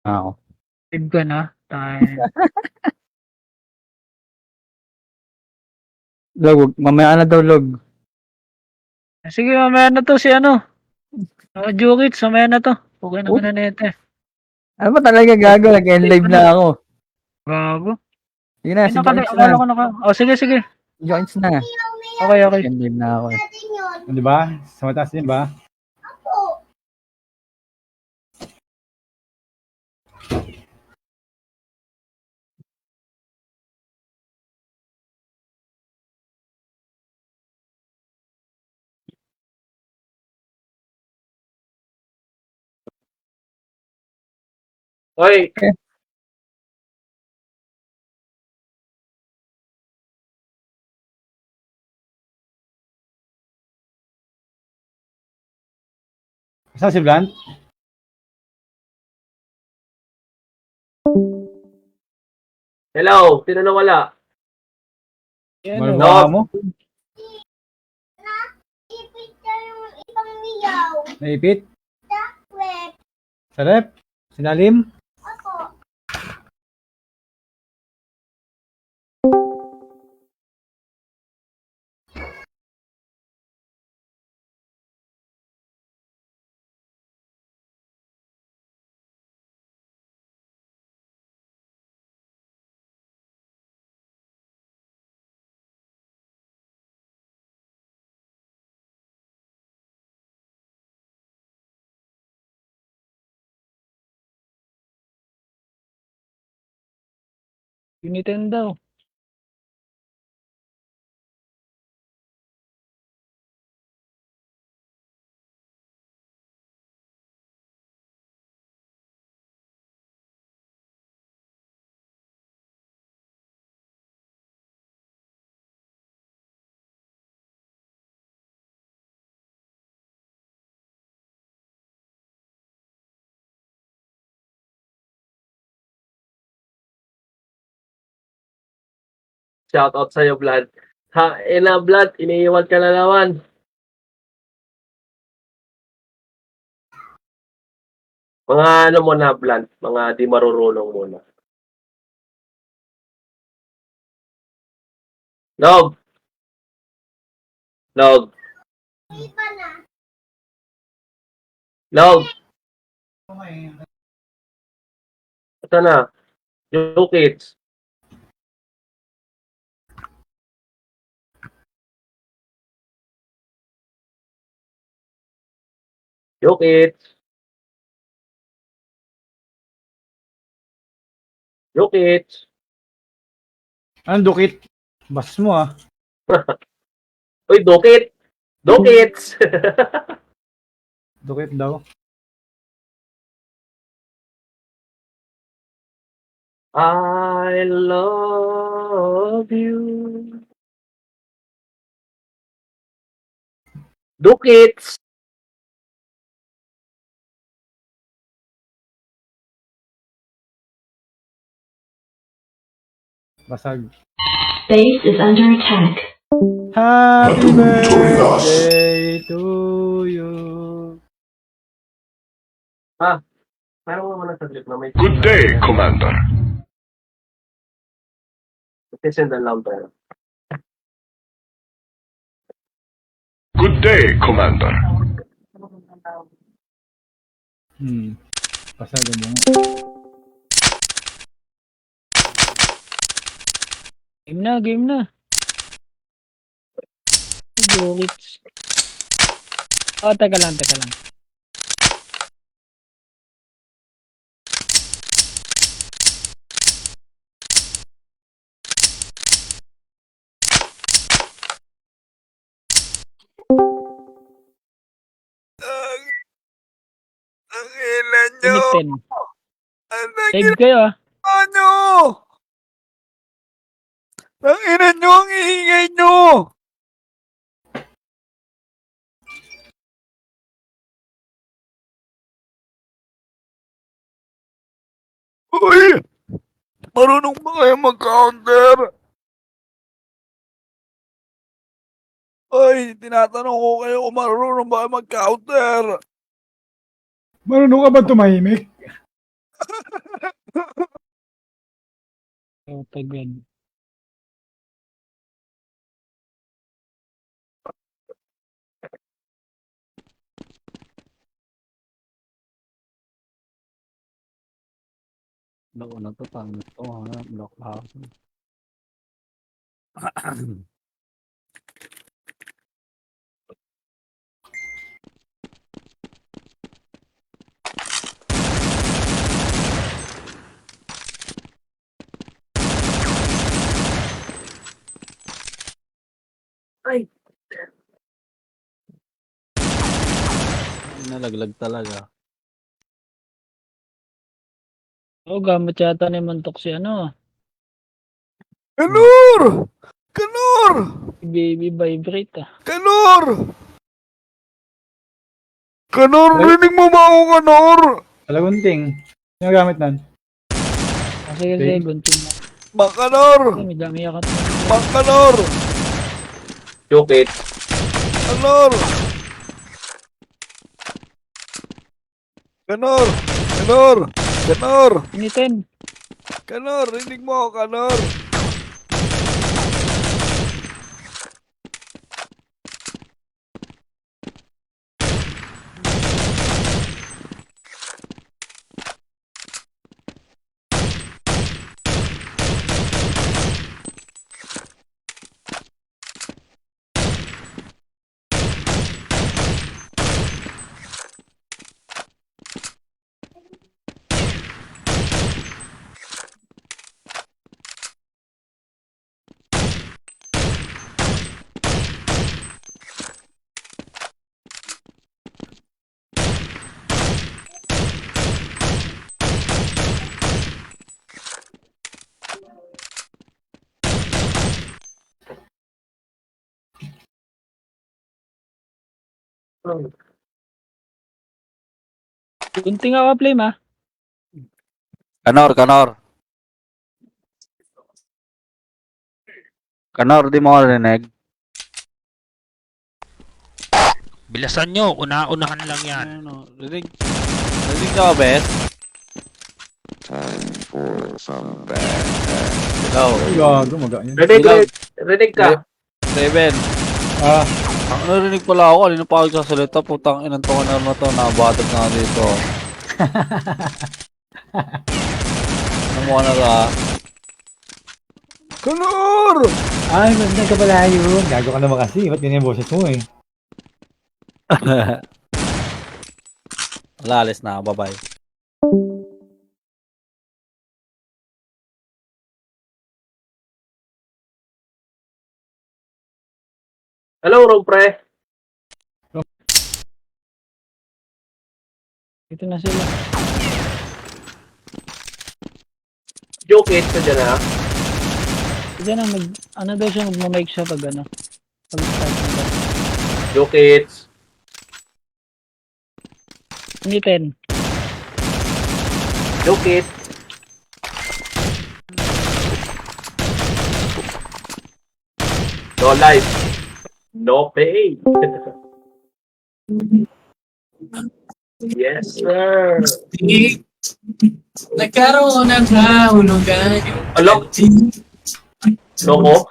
Ako. Live ka na. Tayo. Log, mamaya na daw log. Sige, mamaya na to si ano. Jukit, mamaya na to. Okay Oh. naman na nete. Ano ba talaga gago? Nag-end live na ako. Gago. Sige na, Ay, si Joins na. akala ko naka. Oh, sige, sige. Joins na. Okay, okay. End live na ako. Di ba? Sa mataas din ba? Hoy, Saan si Blunt? hello, sino na wala? Yan, Maluwa mo? Ipit ka yung ibang liyaw. Naipit? Web. Sa rep? Sinalim? Ako. Unitin daw. Shout out sa'yo, Vlad. Ha, Vlad, iniiwan ka na naman. Mga ano mo na, Vlad, mga di marurunong muna. Log. Log. Iba na. Log. Ito na. Jukits. Jukits. Jukits. Anong dukit? Bas mo ah. Uy, Dukit. Dukits. Dukit daw. I love you. Dukits. Basag. Base is under attack. Happy birthday to you. Parang mo muna saglit na may... Good day, Commander. Sisendan lang tayo. Good day, Commander. Basag mo. Game na, game na. Jukits. Oh, teka lang, teka lang. Ang ilan nyo! Unitin. Ang Live kayo ah. nyo! Ang ina nyo! Ang iingay nyo! Uy! Marunong ba kayo mag-counter? Uy, tinatanong ko kayo kung marunong ba kayo mag-counter? Marunong ka ba tumahimik? Oh, tagyan. Loko na to, pangit to ha. Block ako. Ay, Nalaglag talaga. Oh, gamit yata ni Mantok si ano. Kanor! Kanor! Si Baby Vibrate ah. Kanor! Kanor, rinig mo ba ako, Kanor? Talagunting. Sino gamit nun? Kasi Okay. gunting na. Makanor! May dami yakat. Makanor! Jokit. Kanor! Kanor! Kanor! Kanor! Initin. Kanor, rinig mo ako, Kanor! Gunting ako flame ah. Kanor, Kanor. Kanor, di mo ako rinig. Bilasan nyo, una-unahan lang yan. Ano, rinig. Rinig ka ba, Bes? Hello. Ay, gago, maga yun. Rinig ka. Seven. Ah, Ang narinig pala ako, kanina pa ako sasalita, putang inang to na to, nabatag na ako dito. Ano mo na ka? Kanor! ay, magandang ka pala yun. Gago ka naman kasi. Ba't ganyan yung boses mo eh? Wala, alis na, bye-bye. Hello, Rob Pre. Ito na sila. Jokit, sadya na. Ito na ano daw siya magmamake siya pag ano. Pag start na. Jokit. Initin. Jokit. No life. No pay. Yes, sir. Nagkaroon ng kahulugan yung Hello? Loko?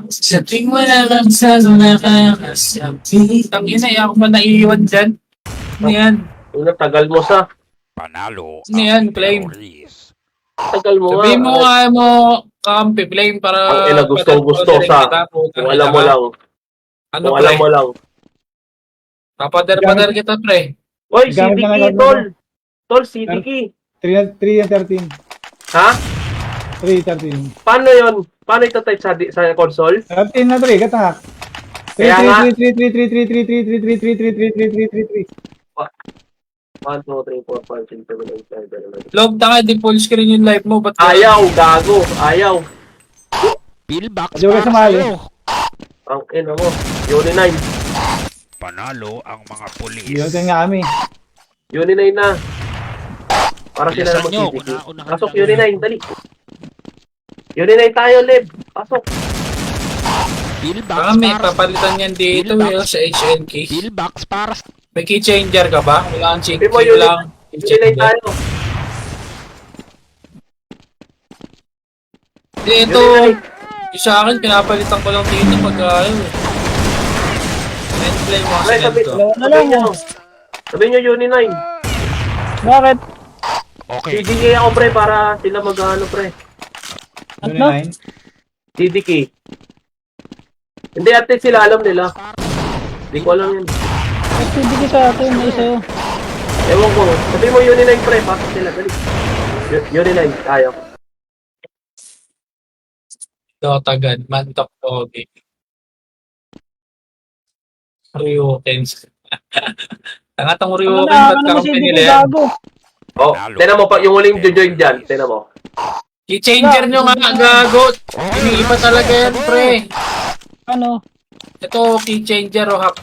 sa tuwing wala kang salo nakakasabi. Ang ina, ako pa naiiwan dyan. Ano yan? Una, tagal mo sa. Panalo Ano yan, Flame? terrorist. Tagal mo nga. Sabihin mo nga mo, kampi, Flame, para... Ang ina, gusto sa. Kung alam mo lang. Ano, Kung pre? alam mo lang. Papadar-padar kita, pre. Oy, Gamit ka na CDK, lang, tol. Tol, CDK. 3 and 13. Ha? 3, 13. Paano yun? Paano ito type sa console? 13 na 3, katak. 3, Kaya nga. 3, 3, 3, 3, 3, 3, 3, 3, 3, 3, 3, 3, 3, 3, 3, 3, 3, 3. 1, 2, 3, 4, 5, 6, 7, 8, 9, 10, 11. Log, tanga, di full screen yung live mo. Ba't Ayaw, gago. Ayaw. Pillbox Ayaw ka para sumali. sa'yo. Ang ina mo. Uni 9. Panalo ang mga pulis. Yun nga kami. Uni 9 na. Para sila Bilisan na nyo, mag-CDK. una-unahan Pasok, lang Uni yan. 9. Dali. Uni 9 tayo, Leb. Pasok. Pillbox Kami, para papalitan yan dito sa HNK. Pillbox para sa May key changer ka ba? Wala kang Sabi mo, wala kang key Uni 9 changer. tayo. Ito, yung sa akin, pinapalitan ko lang dito pag ayaw eh. Endplay mo Pre, kasi ito. sabihin nyo. Sabihin nyo Uni 9. Bakit? Okay. CDK ako pre para sila mag-ano pre. Ano Ano? na yun? CDK. Hindi at least sila alam nila. Hindi ko alam yun. Hindi sa akin, may sa'yo. Ewan ko. Sabihin mo Uni 9 pre, pasok sila. Dali. Uni 9, tayo. Dota God, Mantok Pogi. Ryukens. Tangatang Ryuken, ba't Ano mo si kakampi Diki nila yan? gago? Oh, tinan mo pa yung huling join dyan. Tinan mo. I-changer nyo nga, gago. Iniiba talaga yan, pre. Ano? Ito, key changer o half